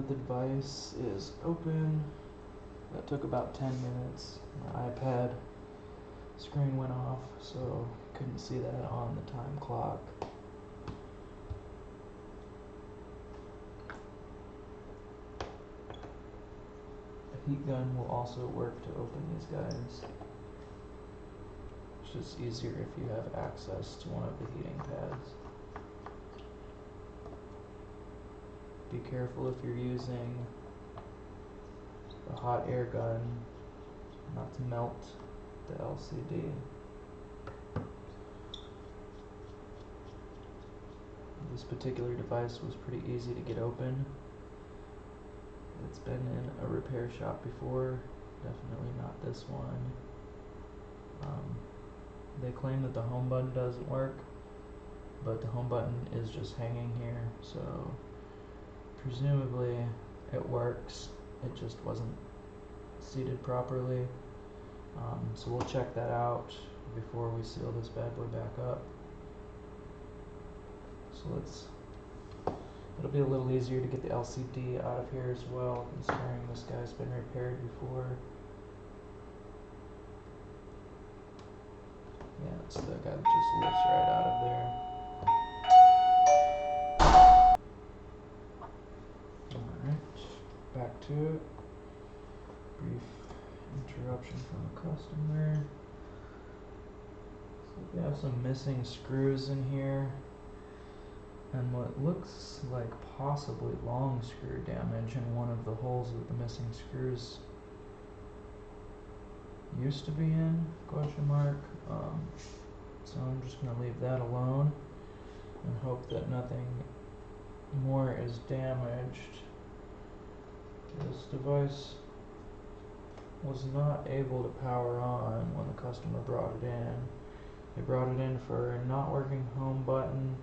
that the device is open. That took about 10 minutes. My iPad screen went off, so couldn't see that on the time clock. A heat gun will also work to open these guys. It's just easier if you have access to one of the heating pads. Be careful if you're using a hot air gun not to melt the LCD. This particular device was pretty easy to get open. It's been in a repair shop before, definitely not this one. They claim that the home button doesn't work, but the home button is just hanging here, so presumably it works. It just wasn't seated properly. So we'll check that out before we seal this bad boy back up. So it'll be a little easier to get the LCD out of here as well, considering this guy's been repaired before. Yeah, it's the guy that just lifts right out of there. Alright, back to it. Brief interruption from a customer. So we have some missing screws in here, and what looks like possibly long screw damage in one of the holes that the missing screws used to be in, question mark. So I'm just going to leave that alone and hope that nothing more is damaged. This device was not able to power on when the customer brought it in. They brought it in for a not working home button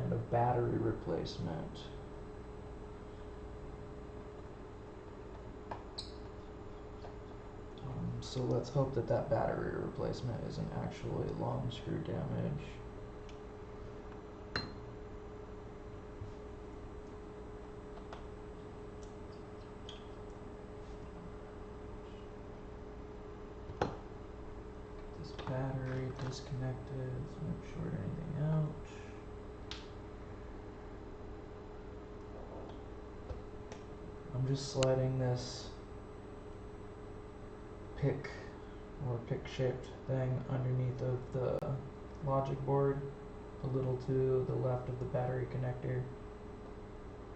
and a battery replacement. So let's hope that that battery replacement isn't actually long screw damage. This battery disconnected, so make short anything out. I'm just sliding this pick shaped thing underneath of the logic board a little to the left of the battery connector,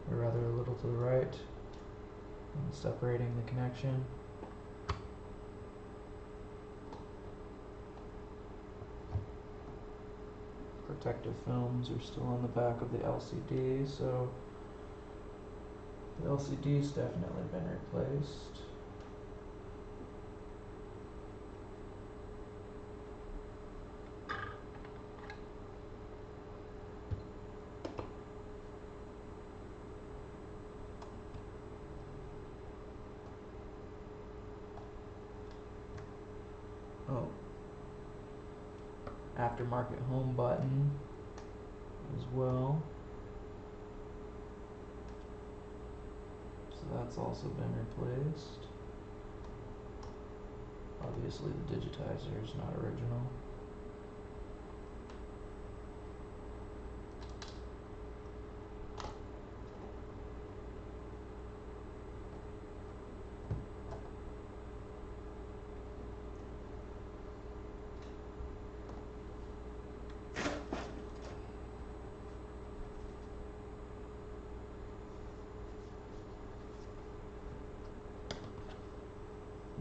or rather a little to the right, and separating the connection. Protective films are still on the back of the LCD, so the LCD's definitely been replaced. Oh, aftermarket home button as well. So that's also been replaced. Obviously the Digitizer is not original.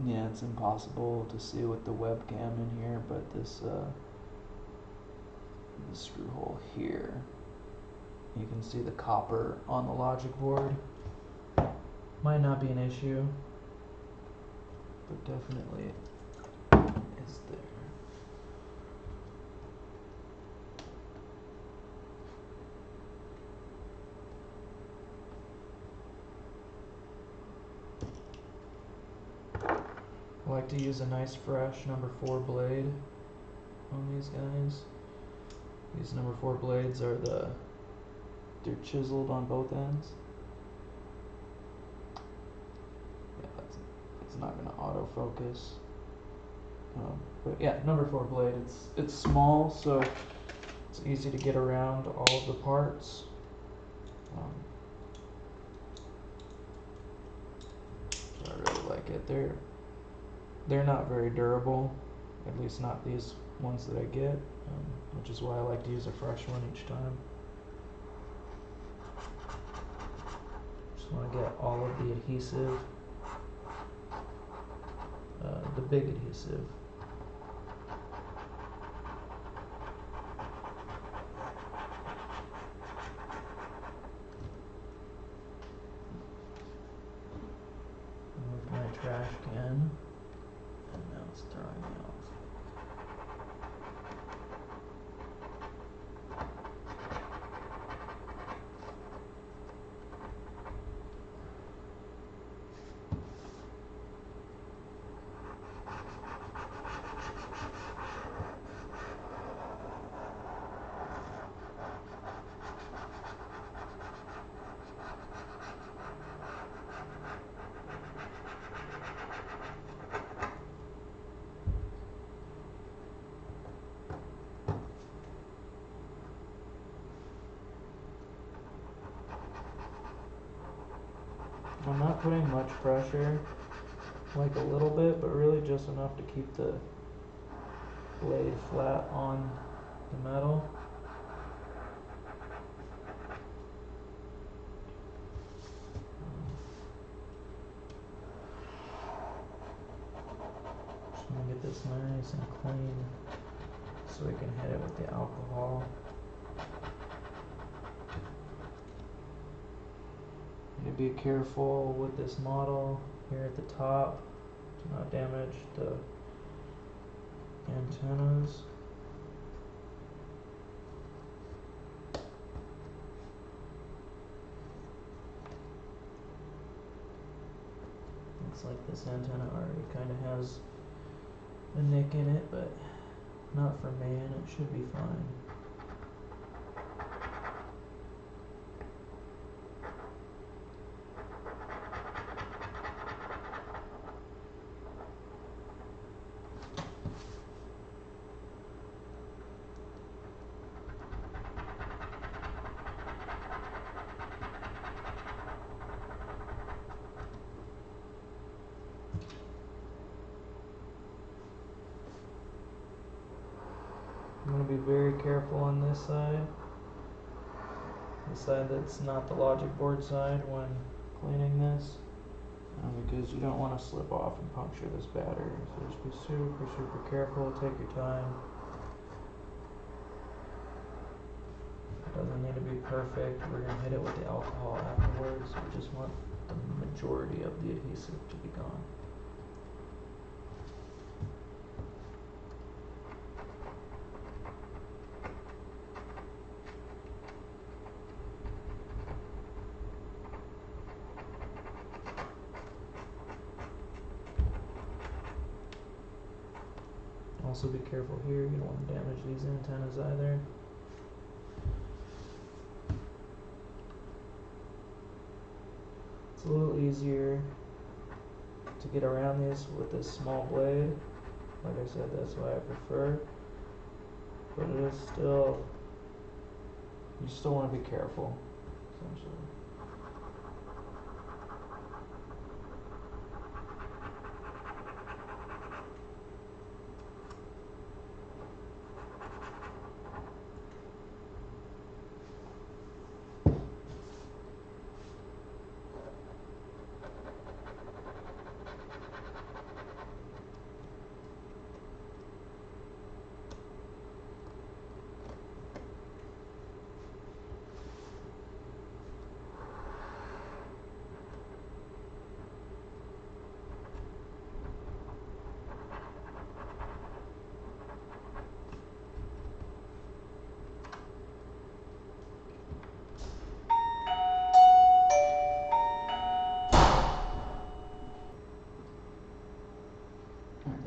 Yeah, it's impossible to see with the webcam in here, but this screw hole here, you can see the copper on the logic board. Might not be an issue, but definitely is there. I like to use a nice fresh number 4 blade on these guys. These number 4 blades are they're chiseled on both ends. not going to autofocus. But yeah, number 4 blade. It's small, so it's easy to get around all of the parts. So I really like it. They're not very durable, at least not these ones that I get, which is why I like to use a fresh one each time. Just want to get all of the adhesive, the big adhesive. Move my trash can, and now it's throwing me off. I'm not putting much pressure, like a little bit, but really just enough to keep the blade flat on the metal. Just want to get this nice and clean so we can hit it with the alcohol. You be careful with this model here at the top to not damage the antennas. Looks like this antenna already kind of has a nick in it, but not for man, it should be fine. I'm going to be very careful on this side, the side that's not the logic board side, when cleaning this, because you don't want to slip off and puncture this battery. So just be super, super careful, take your time. It doesn't need to be perfect. We're going to hit it with the alcohol afterwards. We just want the majority of the adhesive to be gone. Also be careful here, you don't want to damage these antennas either. It's a little easier to get around these with this small blade. Like I said, that's why I prefer. But it is still, you still want to be careful, essentially.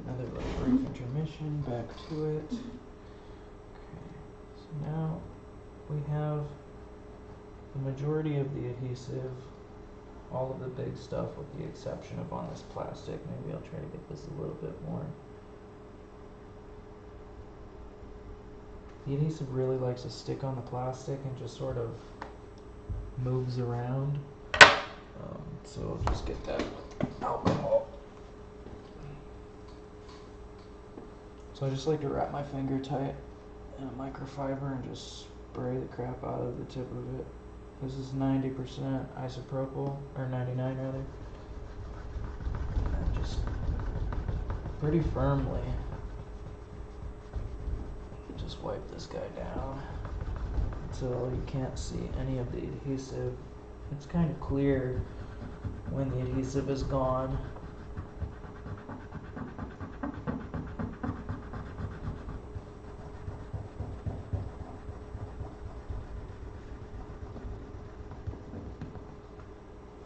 Another little brief intermission, back to it. Okay, so now we have the majority of the adhesive all of the big stuff with the exception of on this plastic. Maybe I'll try to get this a little bit more. The adhesive really likes to stick on the plastic and just sort of moves around. So I'll just get that with alcohol. So I just like to wrap my finger tight in a microfiber and just spray the crap out of the tip of it. This is 90% isopropyl, or 99 rather. And just pretty firmly just wipe this guy down until you can't see any of the adhesive. It's kind of clear when the adhesive is gone.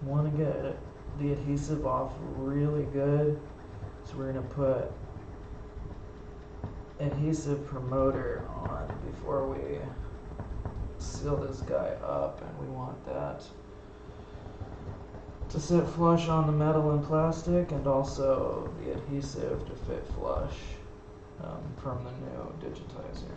Want to get the adhesive off really good, so we're going to put adhesive promoter on before we seal this guy up, and we want that to sit flush on the metal and plastic, and also the adhesive to fit flush from the new Digitizer.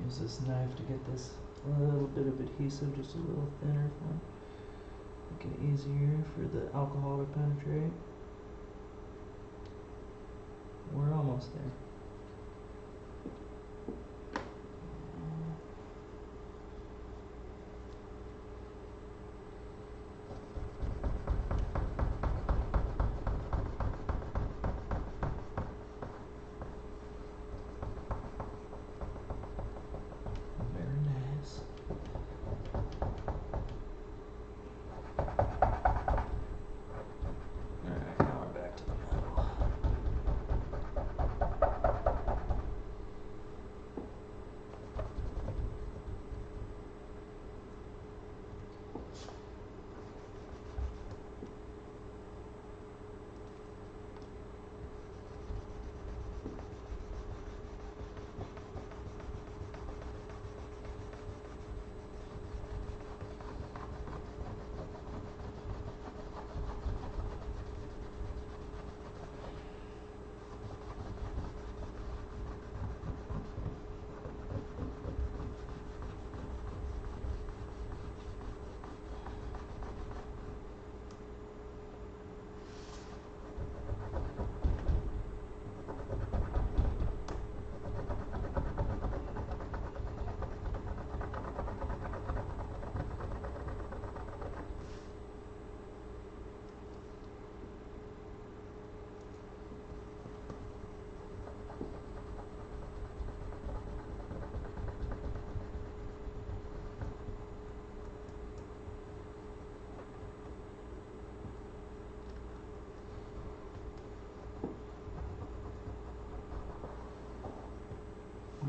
Use this knife to get this little bit of adhesive just a little thinner for make it easier for the alcohol to penetrate. We're almost there.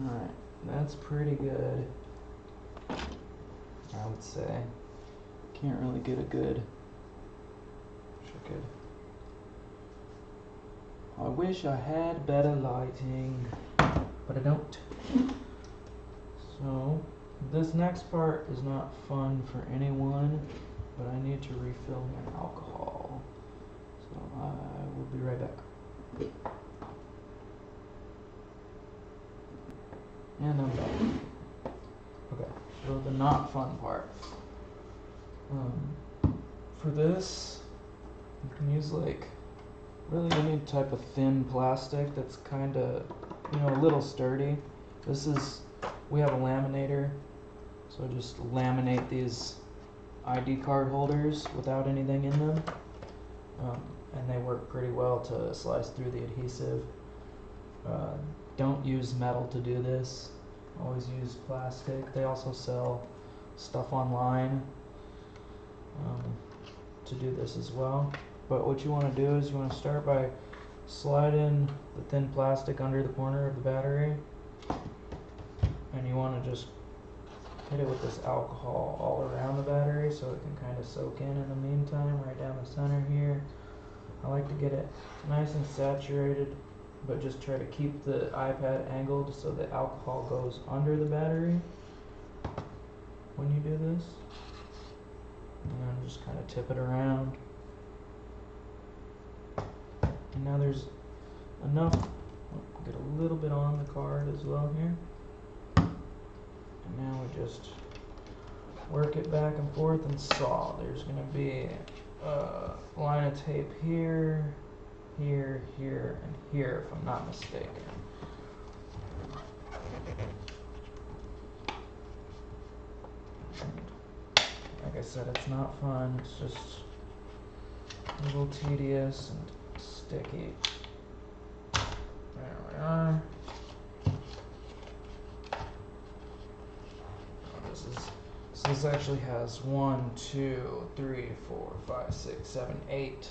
Alright, that's pretty good, I would say. Can't really get a good, I wish I had better lighting, but I don't. So, this next part is not fun for anyone, but I need to refill my alcohol. So I will be right back. And I'm back. Okay, so the not fun part. For this, you can use like really any type of thin plastic that's kind of, a little sturdy. We have a laminator, so just laminate these ID card holders without anything in them. And they work pretty well to slice through the adhesive. Don't use metal to do this. Always use plastic. They also sell stuff online to do this as well. But what you want to do is you want to start by sliding the thin plastic under the corner of the battery, and you want to just hit it with this alcohol all around the battery so it can kind of soak in the meantime, right down the center here. I like to get it nice and saturated, but just try to keep the iPad angled so the alcohol goes under the battery when you do this. And then just kind of tip it around. And now there's enough, get a little bit on the card as well here. And now we just work it back and forth and saw. There's going to be a line of tape here, here, here, and here, if I'm not mistaken. And like I said, it's not fun. It's just a little tedious and sticky. There we are. This actually has 1, 2, 3, 4, 5, 6, 7, 8.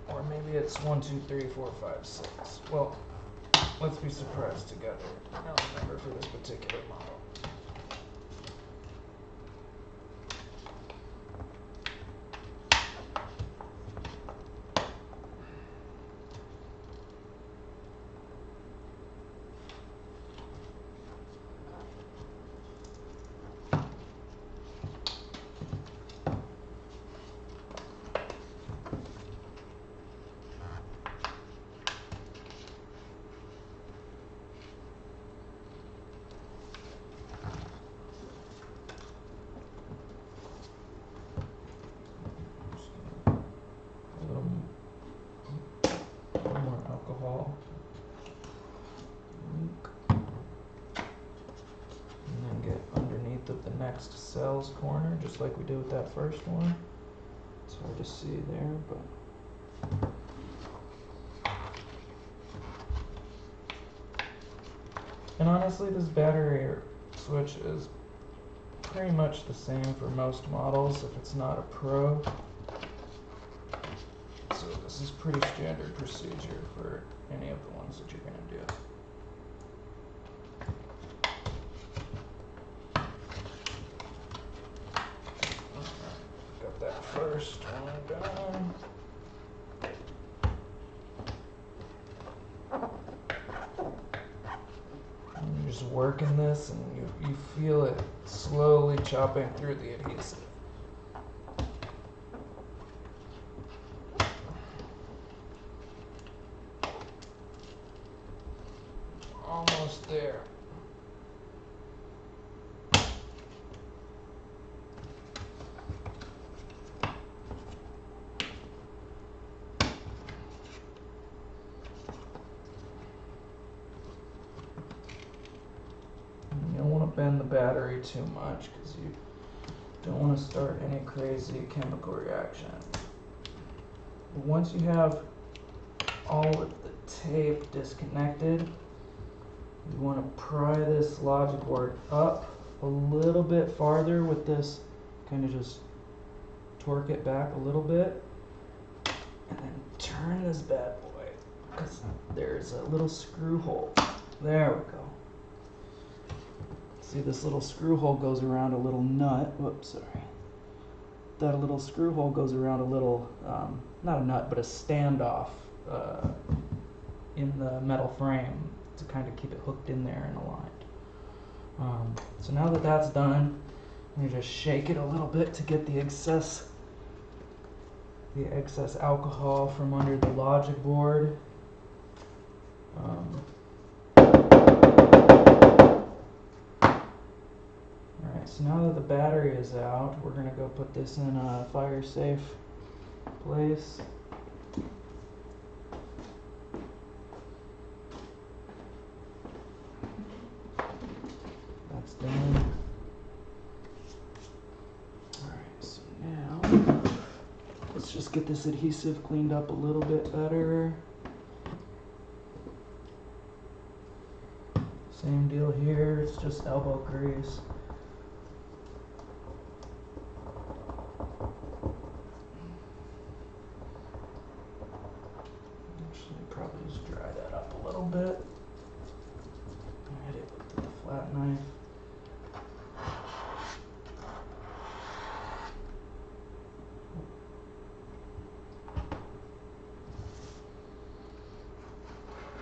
Or maybe it's 1, 2, 3, 4, 5, 6. Well, let's be surprised together. I don't remember for this particular model. Alcohol, and then get underneath of the next cell's corner, just like we did with that first one. It's hard to see there, but and honestly, this battery switch is pretty much the same for most models if it's not a Pro. So this is pretty standard procedure for any of the ones that you're going to do. Alright, got that first one done. And you're just working this and you feel it slowly chopping through the adhesive. Almost there. You don't want to bend the battery too much because you don't want to start any crazy chemical reaction. But once you have all of the tape disconnected, you want to pry this logic board up a little bit farther with this, kind of just torque it back a little bit, and then turn this bad boy because there's a little screw hole. There we go. See, this little screw hole goes around a little nut. Whoops, sorry. That little screw hole goes around a little, not a nut, but a standoff in the metal frame to kind of keep it hooked in there and aligned. So now that that's done, I'm gonna just shake it a little bit to get the excess alcohol from under the logic board. Alright, so now that the battery is out, we're gonna go put this in a fire safe place. That's done. Alright, so now let's just get this adhesive cleaned up a little bit better. Same deal here, it's just elbow grease. Actually, probably just dry that up a little bit. Hit it with the flat knife.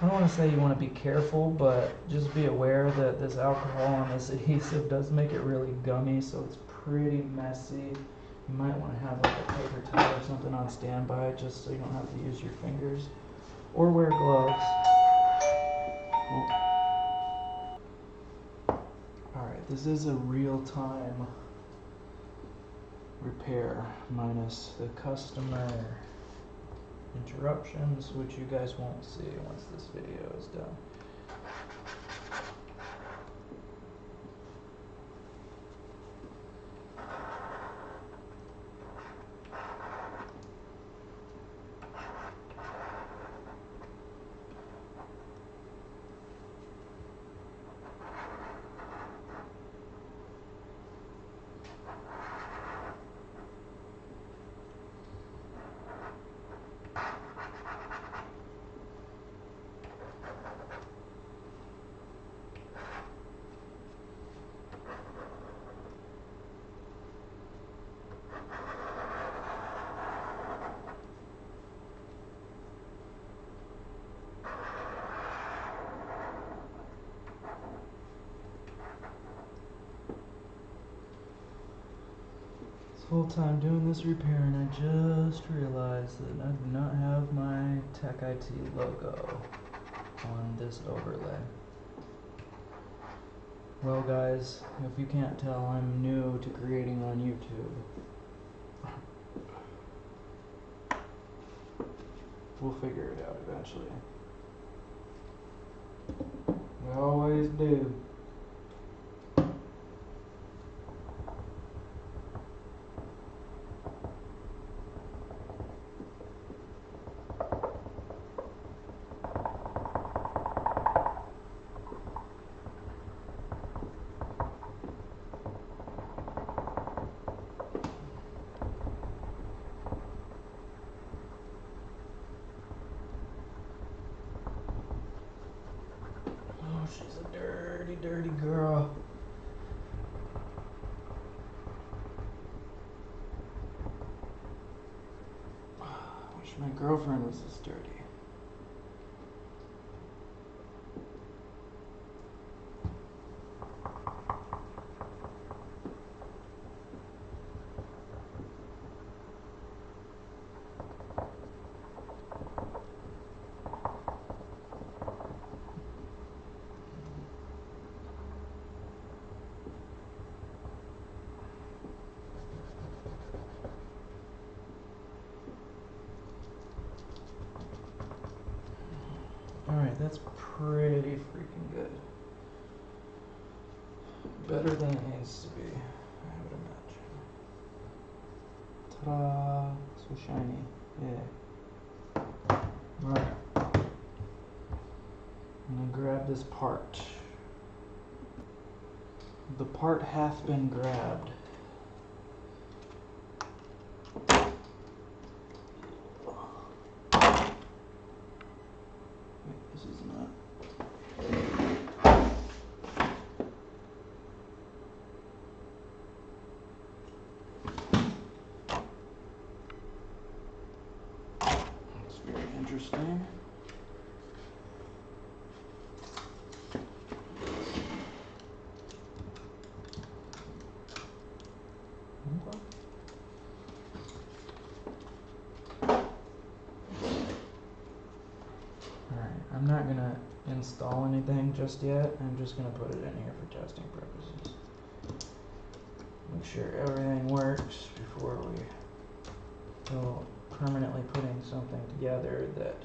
I don't want to say you want to be careful, but just be aware that this alcohol and this adhesive does make it really gummy, so it's pretty messy. You might want to have like a paper towel or something on standby just so you don't have to use your fingers. Or wear gloves. Alright, this is a real-time repair minus the customer interruptions, which you guys won't see once this video is done. Whole time doing this repair, and I just realized that I do not have my TechIT logo on this overlay. Well guys, if you can't tell, I'm new to creating on YouTube. We'll figure it out eventually. We always do. She's a dirty, dirty girl. I wish my girlfriend was this dirty. Alright, that's pretty freaking good. Better than it needs to be, I would imagine. Ta-da! So shiny. Yeah. Alright. I'm gonna grab this part. The part hath been grabbed. interesting. Okay. Alright, I'm not gonna install anything just yet. I'm just gonna put it in here for testing purposes. Make sure everything works before we go permanently putting something together that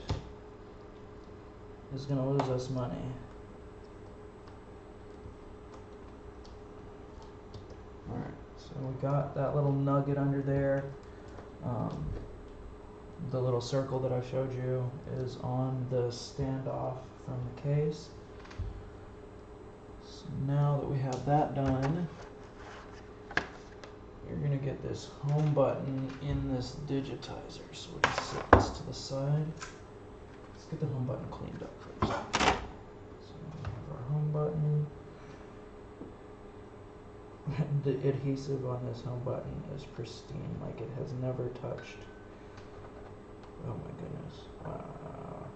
is gonna lose us money. Alright, so we got that little nugget under there. The little circle that I showed you is on the standoff from the case. So now that we have that done, you're going to get this home button in this digitizer. So we'll just set this to the side. Let's get the home button cleaned up first. So we have our home button. The adhesive on this home button is pristine, like it has never touched. Oh my goodness. Wow.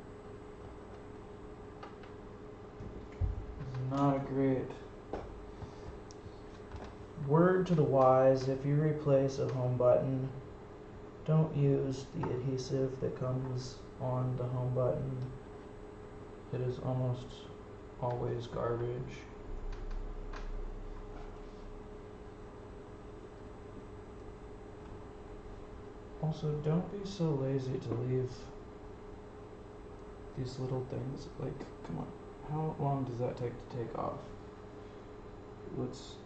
It's not a great word to the wise. If you replace a home button, don't use the adhesive that comes on the home button. It is almost always garbage. Also, don't be so lazy to leave these little things. Like, come on, how long does that take to take off? Let's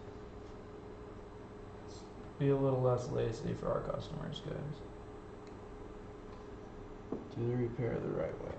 be a little less lazy for our customers, guys. Do the repair the right way.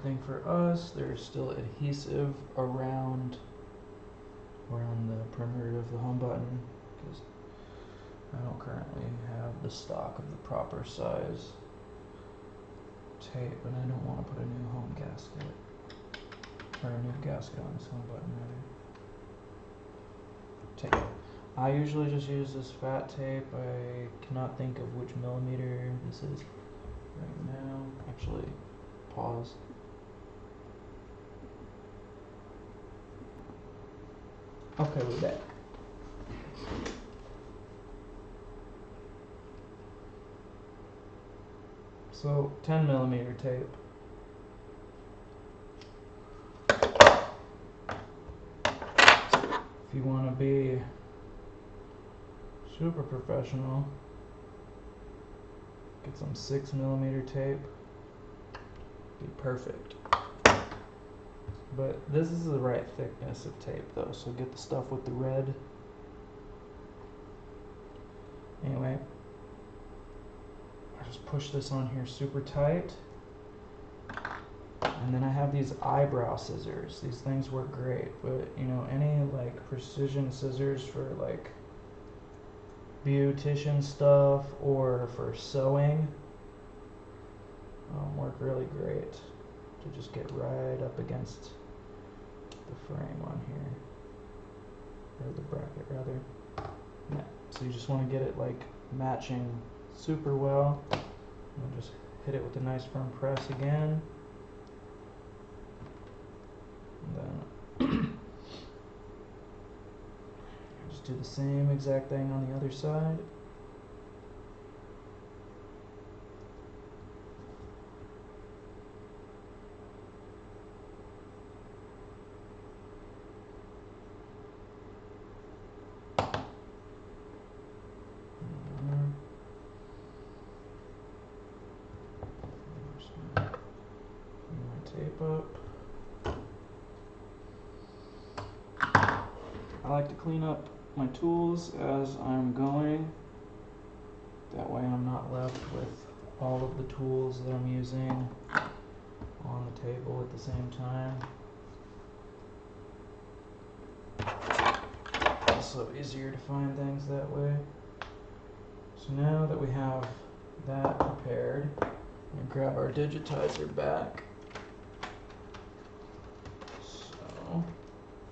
Thing for us, there's still adhesive around the perimeter of the home button because I don't currently have the stock of the proper size tape, and I don't want to put a new home gasket or a new gasket on this home button rather. Tape. I usually just use this fat tape. I cannot think of which millimeter this is right now. Actually, pause. Okay, we're back. So 10 millimeter tape. If you want to be super professional, get some 6 millimeter tape. Be perfect. But this is the right thickness of tape though, so get the stuff with the red. Anyway, I just push this on here super tight. And then I have these eyebrow scissors. These things work great, but you know, any like precision scissors for like beautician stuff or for sewing work really great to just get right up against the frame on here, or the bracket rather. Yeah. So you just want to get it like matching super well. And just hit it with a nice firm press again. And then just do the same exact thing on the other side. Tape up. I like to clean up my tools as I'm going. That way I'm not left with all of the tools that I'm using on the table at the same time. Also easier to find things that way. So now that we have that prepared, I'm going to grab our digitizer back. So,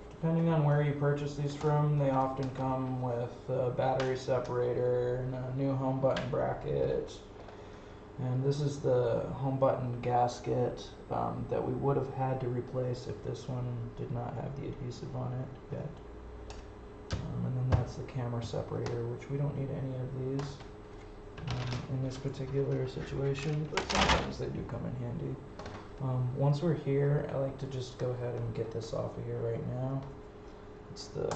depending on where you purchase these from, they often come with a battery separator and a new home button bracket. And this is the home button gasket that we would have had to replace if this one did not have the adhesive on it yet. And then that's the camera separator, which we don't need any of these in this particular situation, but sometimes they do come in handy. Once we're here, I like to just go ahead and get this off of here right now. It's the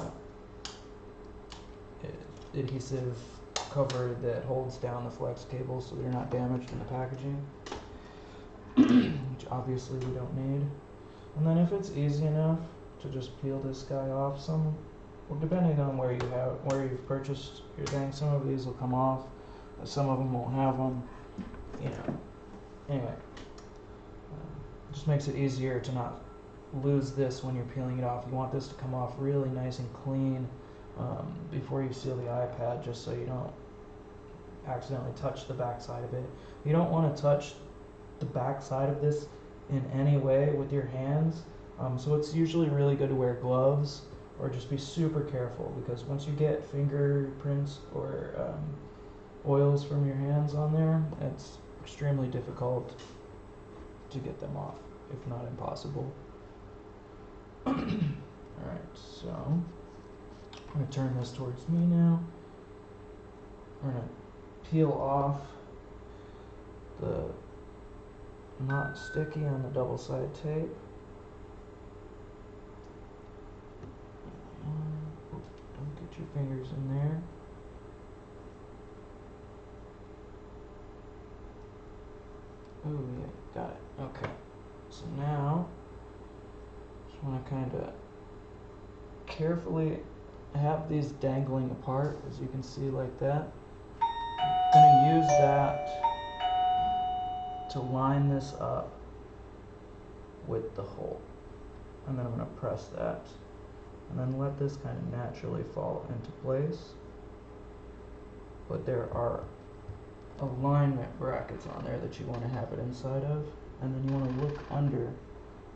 adhesive cover that holds down the flex cables so they're not damaged in the packaging, which obviously we don't need. And then if it's easy enough to just peel this guy off, well, depending on where you've purchased your thing, some of these will come off, some of them won't have them, you know. Anyway, just makes it easier to not lose this when you're peeling it off. You want this to come off really nice and clean before you seal the iPad, just so you don't accidentally touch the back side of it. You don't want to touch the back side of this in any way with your hands, so it's usually really good to wear gloves or just be super careful, because once you get fingerprints or oils from your hands on there, it's extremely difficult to get them off, if not impossible. Alright, so I'm going to turn this towards me now. We're going to peel off the not sticky on the double-sided tape. Don't get your fingers in there. Oh yeah, got it. Okay. So now, just want to kind of carefully have these dangling apart, as you can see, like that. I'm going to use that to line this up with the hole. And then I'm going to press that. And then let this kind of naturally fall into place. But there are alignment brackets on there that you want to have it inside of. And then you want to look under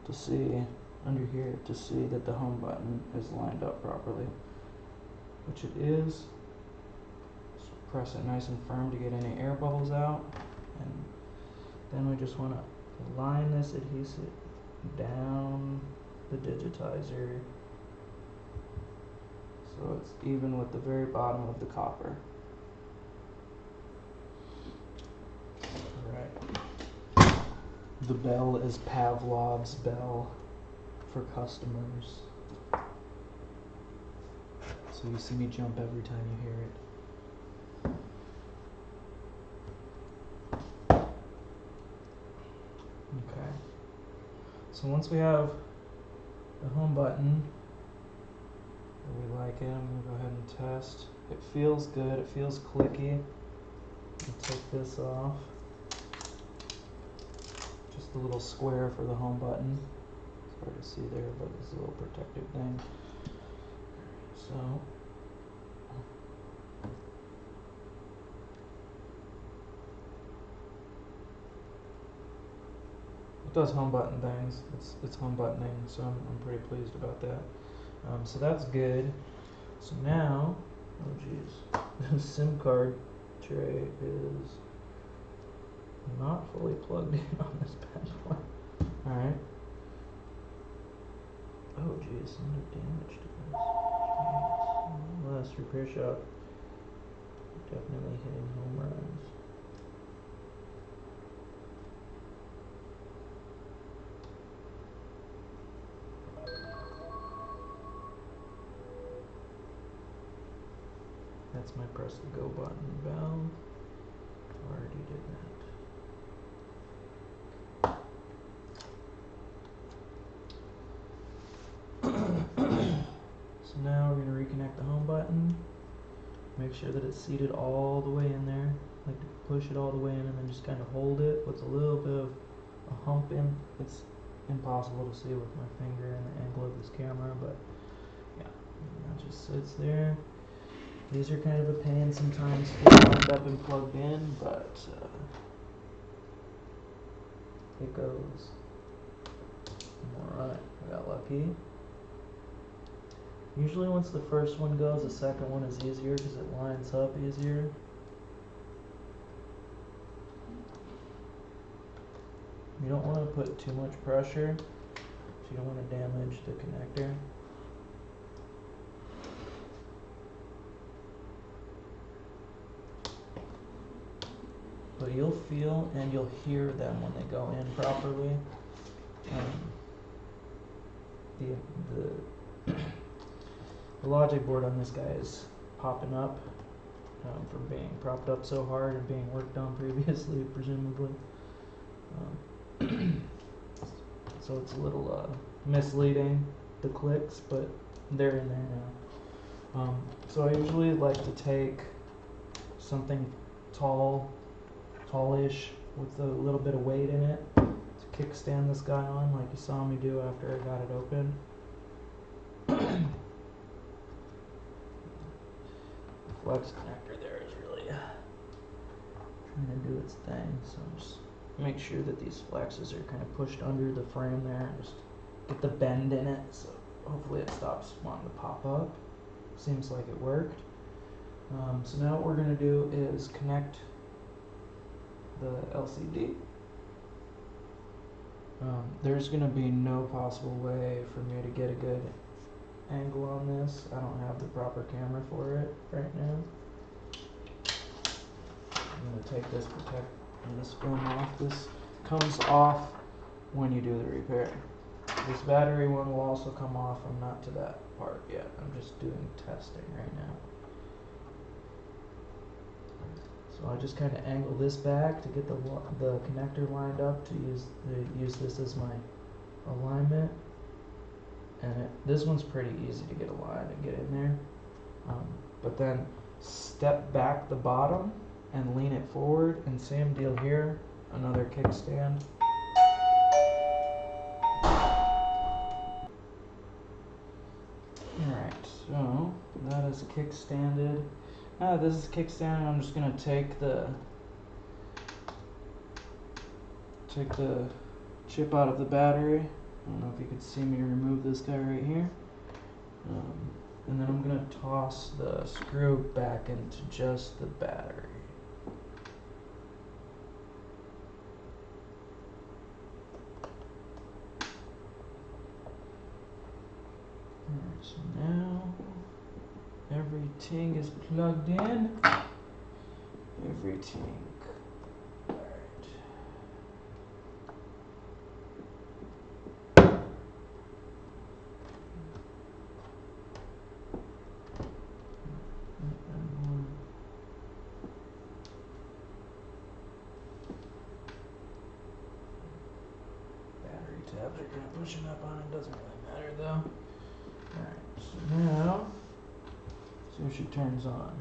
to see, under here, to see that the home button is lined up properly. Which it is. Just press it nice and firm to get any air bubbles out. And then we just want to line this adhesive down the digitizer so it's even with the very bottom of the copper. Alright. The bell is Pavlov's bell for customers. So you see me jump every time you hear it. Okay. So once we have the home button, we like it, I'm going to go ahead and test. It feels good, it feels clicky. I'll take this off. Just the little square for the home button. It's hard to see there, but it's a little protective thing. So, it does home button things. It's home buttoning, so I'm pretty pleased about that. So that's good. So now, oh geez, the SIM card tray is not fully plugged in on this bad boy. Alright. Oh geez, some damage to this. Jeez. Last repair shop, definitely hitting home runs. That's my press the go button valve. Already did that. So now we're going to Make sure that it's seated all the way in there. Like to push it all the way in and then just kind of hold it with a little bit of a hump in. It's impossible to see with my finger and the angle of this camera, but yeah, that just sits there. These are kind of a pain sometimes to get lined up and plugged in, but it goes. Alright, I got lucky. Usually once the first one goes, the second one is easier because it lines up easier. You don't want to put too much pressure, so you don't want to damage the connector. But you'll feel and you'll hear them when they go in properly. The logic board on this guy is popping up from being propped up so hard and being worked on previously, presumably. So it's a little misleading, the clicks, but they're in there now. So I usually like to take something tallish with a little bit of weight in it to kickstand this guy on, like you saw me do after I got it open. The flex connector there is really trying to do its thing, so just make sure that these flexes are kind of pushed under the frame there and just get the bend in it, so hopefully it stops wanting to pop up. Seems like it worked. So now what we're going to do is connect the LCD. There's going to be no possible way for me to get a good angle on this. I don't have the proper camera for it right now. I'm going to take this film off. This comes off when you do the repair. This battery one will also come off. I'm not to that part yet. I'm just doing testing right now. So I just kind of angle this back to get the connector lined up to use this as my alignment. And this one's pretty easy to get aligned and get in there. But then step back the bottom and lean it forward, and same deal here, another kickstand. Alright, so that is kickstanded. Now that this is kickstanded, I'm just going to take the chip out of the battery. I don't know if you could see me remove this guy right here. And then I'm going to toss the screw back into just the battery. Alright, so now everything is plugged in. Everything. Alright. Battery tabs are kind of pushing up on it, doesn't really matter though. Alright, so now, see if she turns on.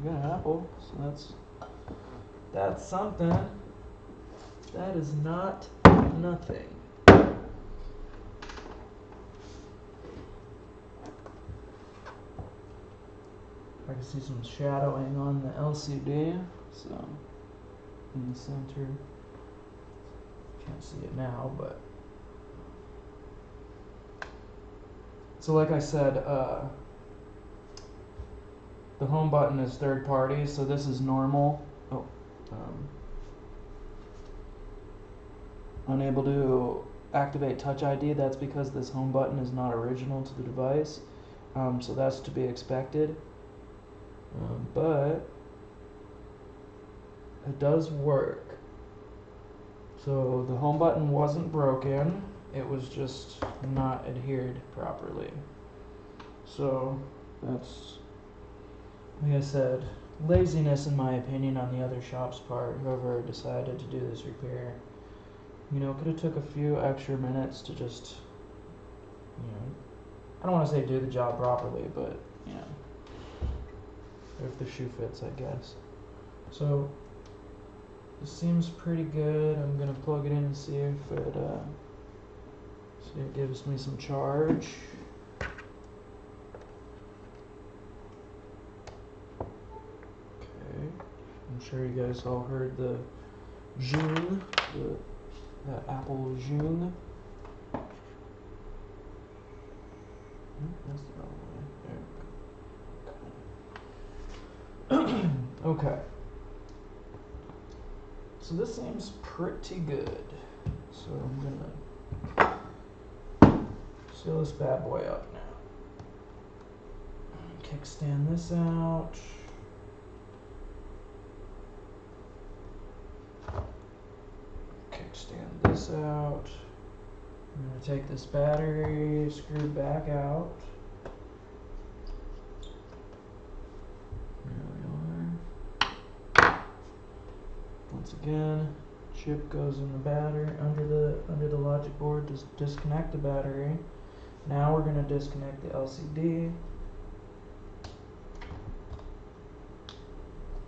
We got an apple, so that's something. That is not nothing. I can see some shadowing on the LCD, so in the center. Can't see it now, but so like I said, the home button is third party, so this is normal. Unable to activate Touch ID. That's because this home button is not original to the device, so that's to be expected. But it does work. So the home button wasn't broken, it was just not adhered properly. So that's, like I said, laziness in my opinion on the other shop's part, whoever decided to do this repair. You know, could have took a few extra minutes to just, you know, I don't want to say do the job properly, but you know, if the shoe fits, I guess. So this seems pretty good. I'm gonna plug it in and see if it gives me some charge. Okay, I'm sure you guys all heard the Zhun, the Apple Zhun. That's the wrong way. There we go. Okay. So this seems pretty good. So I'm gonna seal this bad boy up now. Kickstand this out. Kickstand this out. I'm gonna take this battery, screw it back out. There we are. Once again, chip goes in the battery under the logic board. Just disconnect the battery. Now we're gonna disconnect the LCD.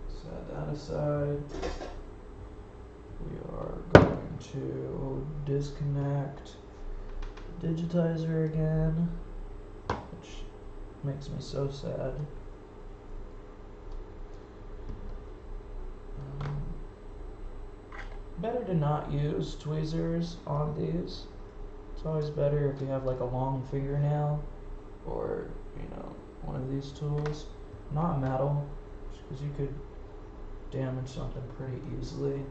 Set that aside. We are going to disconnect the Digitizer again, which makes me so sad. Better to not use tweezers on these. It's always better if you have like a long fingernail or, you know, one of these tools. Not metal, because you could damage something pretty easily.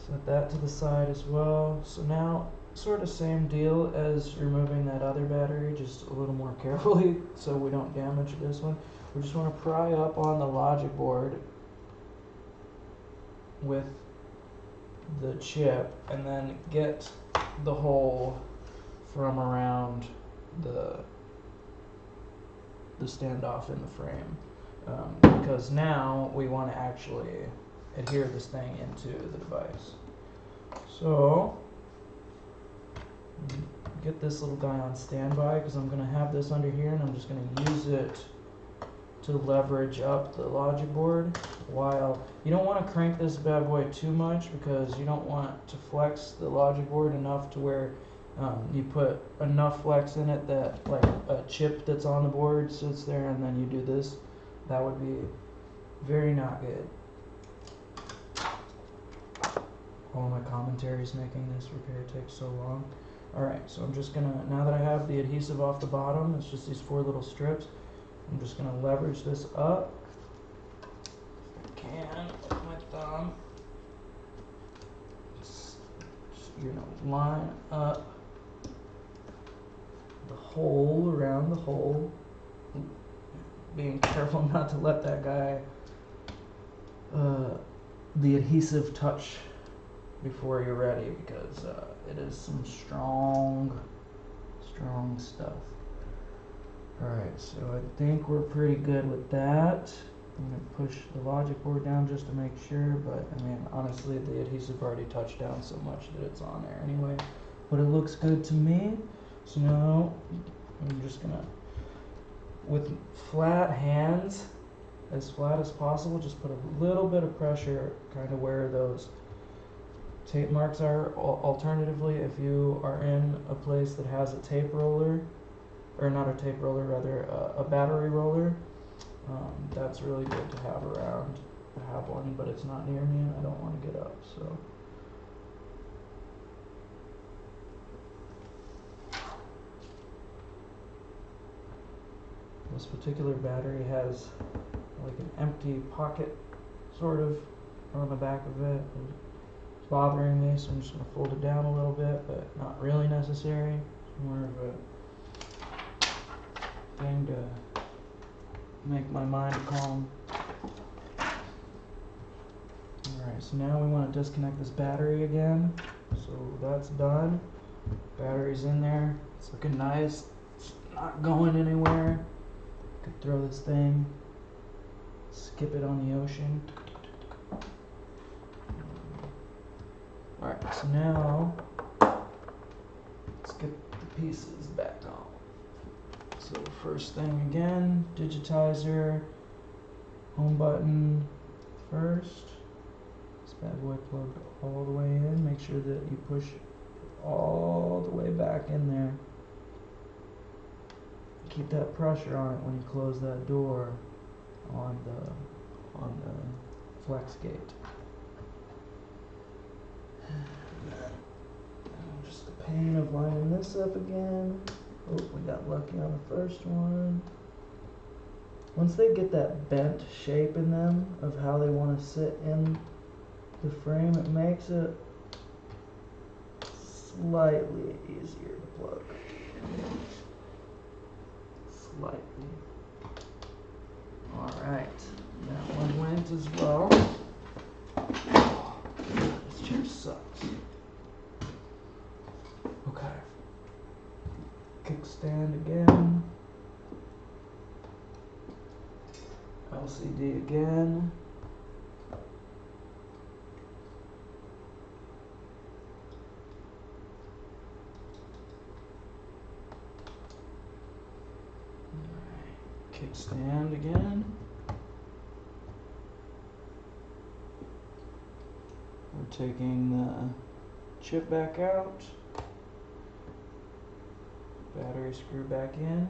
Set that to the side as well. So now, sort of same deal as removing that other battery, just a little more carefully so we don't damage this one. We just want to pry up on the logic board with the chip and then get the hole from around the standoff in the frame, because now we want to actually adhere this thing into the device. So get this little guy on standby because I'm going to have this under here and I'm just going to use it to leverage up the logic board. While you don't want to crank this bad boy too much because you don't want to flex the logic board enough to where you put enough flex in it that like a chip that's on the board sits there and then you do this. That would be very not good. All my commentaries making this repair take so long. Alright, so I'm just gonna, now that I have the adhesive off the bottom, it's just these 4 little strips, I'm just gonna leverage this up if I can with my thumb. Just, you know, line up the hole around the hole. Being careful not to let that guy, the adhesive touch before you're ready, because it is some strong stuff. Alright, so I think we're pretty good with that. I'm going to push the logic board down just to make sure, but I mean, honestly, the adhesive already touched down so much that it's on there anyway. But it looks good to me. So now I'm just going to, with flat hands, as flat as possible, just put a little bit of pressure kind of where those tape marks are. Alternatively, if you are in a place that has a tape roller, or not a tape roller, rather a battery roller, that's really good to have around. I have one, but it's not near me and I don't want to get up, so. This particular battery has like an empty pocket, sort of, on the back of it. It's bothering me, so I'm just going to fold it down a little bit, but not really necessary. It's more of a thing to make my mind calm. Alright, so now we want to disconnect this battery again. So that's done. Battery's in there. It's looking nice. It's not going anywhere. Could throw this thing, skip it on the ocean. Alright, so now let's get the pieces back. first thing again, Digitizer, home button first. This bad boy plugged all the way in. Make sure that you push all the way back in there. Keep that pressure on it when you close that door on the flex gate. Just the pain of lining this up again. Oh, we got lucky on the first one. Once they get that bent shape in them of how they want to sit in the frame, it makes it slightly easier to plug. Slightly. Alright, that one went as well. This chair sucks. Okay. Kickstand again. LCD again. Kickstand again. We're taking the chip back out. Battery screw back in.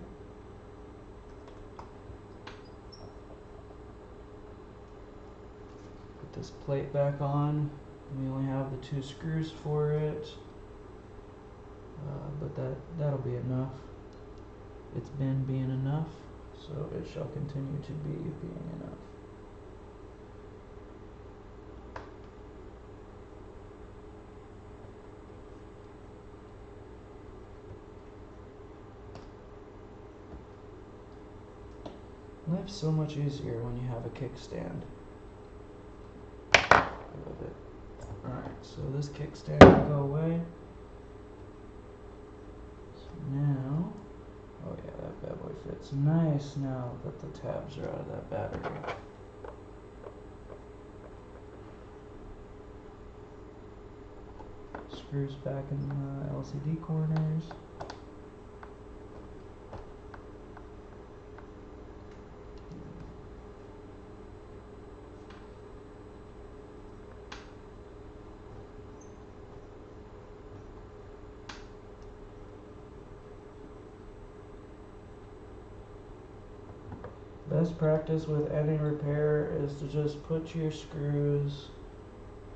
Put this plate back on. We only have the 2 screws for it, but that'll be enough. It's been being enough, so it shall continue to be being enough. Life's so much easier when you have a kickstand. I love it. Alright, so this kickstand will go away. So now, oh yeah, that bad boy fits nice now that the tabs are out of that battery. Screws back in the LCD corners. Best practice with any repair is to just put your screws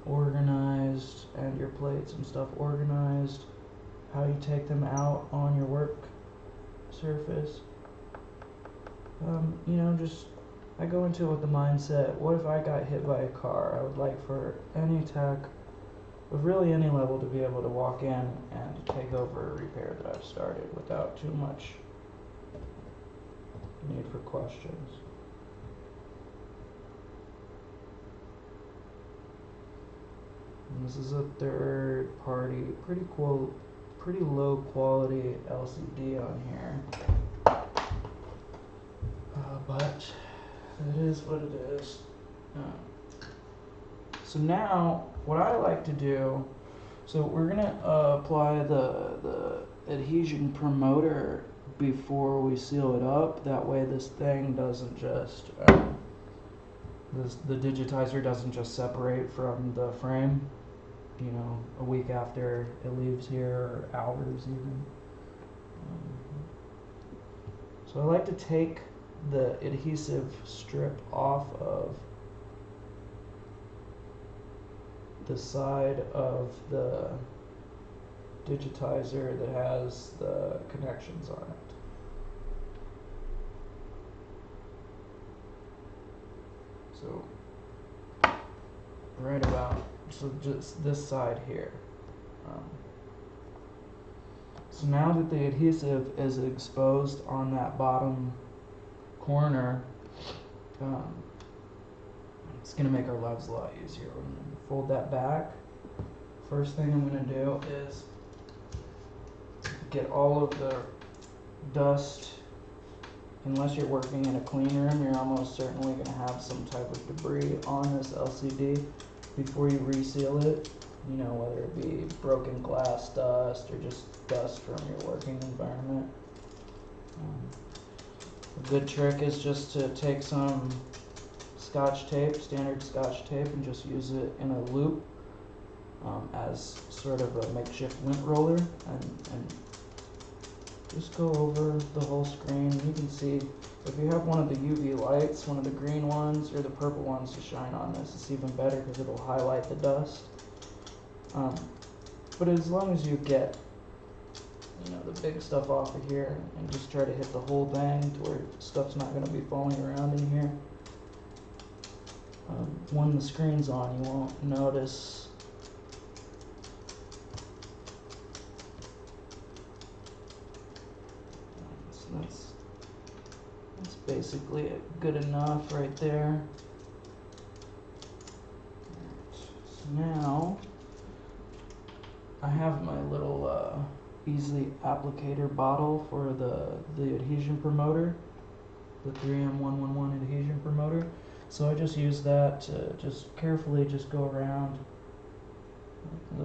organized and your plates and stuff organized, how you take them out on your work surface. You know, just I go into it with the mindset, what if I got hit by a car? I would like for any tech of really any level to be able to walk in and take over a repair that I've started without too much need for questions. And this is a third party, pretty low quality LCD on here. But it is what it is. So now, what I like to do, so we're gonna apply the adhesion promoter before we seal it up. That way this thing doesn't just, the digitizer doesn't just separate from the frame, you know, a week after it leaves here, or hours even. So I like to take the adhesive strip off of the side of the digitizer that has the connections on it. So right about, so just this side here. So now that the adhesive is exposed on that bottom corner, it's going to make our lives a lot easier. We're going to fold that back. First thing I'm going to do is get all of the dust. Unless you're working in a clean room, you're almost certainly going to have some type of debris on this LCD before you reseal it. You know, whether it be broken glass dust or just dust from your working environment. A good trick is just to take some Scotch tape, standard Scotch tape, and just use it in a loop as sort of a makeshift lint roller, and just go over the whole screen. You can see if you have one of the UV lights, one of the green ones or the purple ones to shine on this, it's even better because it'll highlight the dust. But as long as you get, you know, the big stuff off of here and just try to hit the whole thing to where stuff's not going to be falling around in here. When the screen's on, you won't notice. So that's basically good enough right there. So now I have my little Easily applicator bottle for the adhesion promoter, the 3M111 adhesion promoter. So I just use that to just carefully just go around. I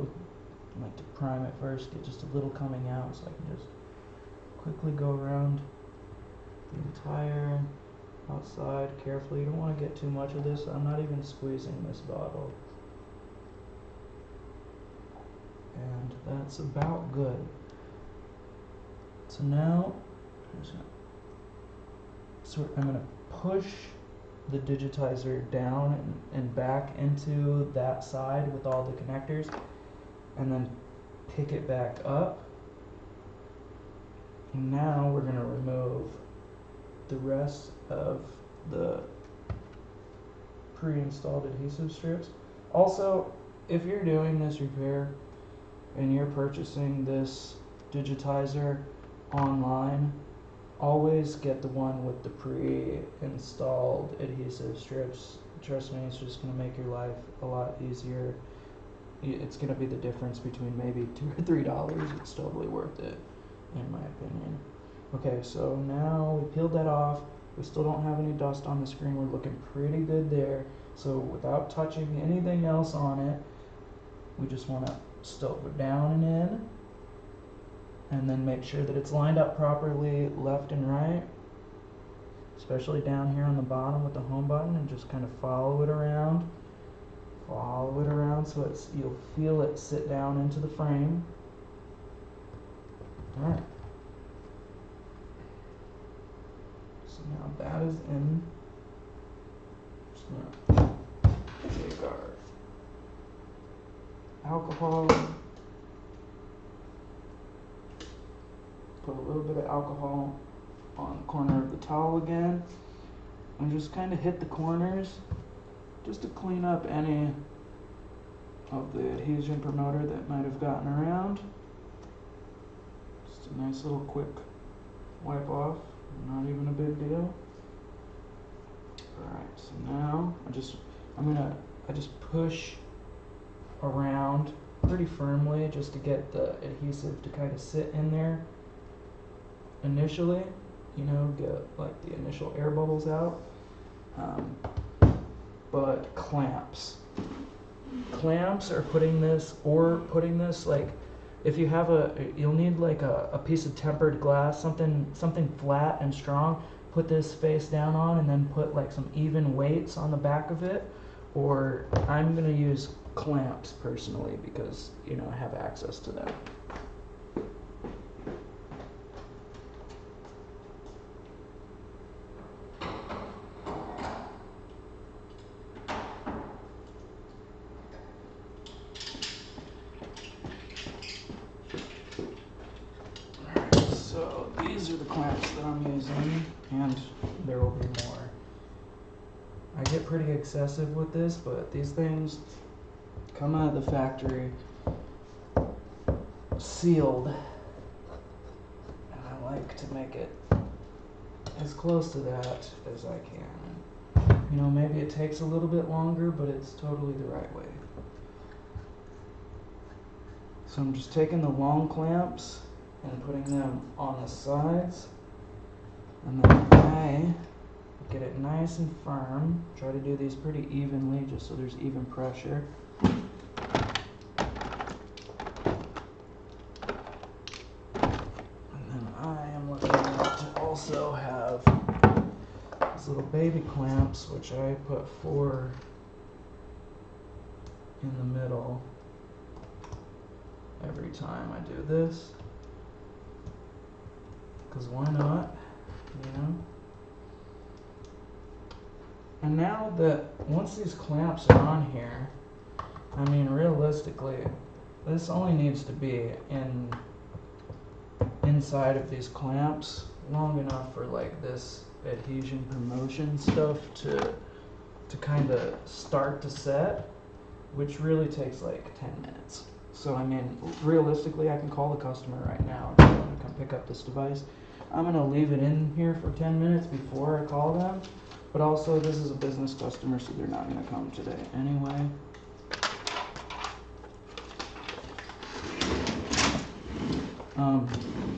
like to prime it first, get just a little coming out, so I can just quickly go around the entire outside carefully. You don't want to get too much of this. I'm not even squeezing this bottle. And that's about good. So now I'm going to push the digitizer down and back into that side with all the connectors, and then pick it back up. And now we're going to remove the rest of the pre-installed adhesive strips. Also, if you're doing this repair and you're purchasing this digitizer online, always get the one with the pre-installed adhesive strips. Trust me, it's just going to make your life a lot easier. It's going to be the difference between maybe $2 or $3. It's totally worth it, in my opinion. Okay, so now we peeled that off. We still don't have any dust on the screen. We're looking pretty good there. So without touching anything else on it, we just want to still go down and in, and then make sure that it's lined up properly left and right, especially down here on the bottom with the home button, and just kind of follow it around so you'll feel it sit down into the frame. Alright, so now that is in. Just gonna take our alcohol, put a little bit of alcohol on the corner of the towel again, and just kind of hit the corners just to clean up any of the adhesion promoter that might have gotten around. Just a nice little quick wipe off, not even a big deal. Alright, so now I just push around pretty firmly just to get the adhesive to kind of sit in there initially, you know, get like the initial air bubbles out. But clamps are putting this like, if you have you'll need like a piece of tempered glass, something flat and strong. Put this face down on, and then put like some even weights on the back of it. Or I'm gonna use clamps personally because, you know, I have access to them. So these are the clamps that I'm using, and there will be more. I get pretty excessive with this, but these things come out of the factory sealed, and I like to make it as close to that as I can. You know, maybe it takes a little bit longer, but it's totally the right way. So I'm just taking the long clamps and putting them on the sides, and then I get it nice and firm. Try to do these pretty evenly just so there's even pressure. And then I am looking to also have little baby clamps, which I put 4 in the middle every time I do this, because why not, you know? And now that once these clamps are on here, I mean realistically, this only needs to be inside of these clamps long enough for like this adhesion promotion stuff to kind of start to set, which really takes like 10 minutes. So I mean, realistically, I can call the customer right now if they want to come pick up this device. I'm going to leave it in here for 10 minutes before I call them, but also this is a business customer, so they're not going to come today anyway.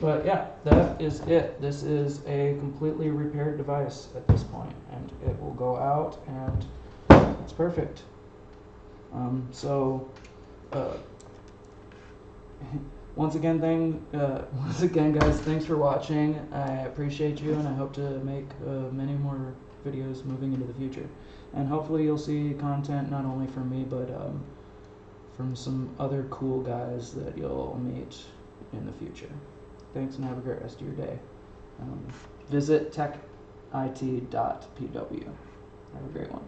But yeah, that is it. This is a completely repaired device at this point, and it will go out, and it's perfect. Once again, guys, thanks for watching. I appreciate you, and I hope to make many more videos moving into the future. And hopefully you'll see content not only from me, but from some other cool guys that you'll meet in the future. Thanks, and have a great rest of your day. Visit TechIT.pw. Have a great one.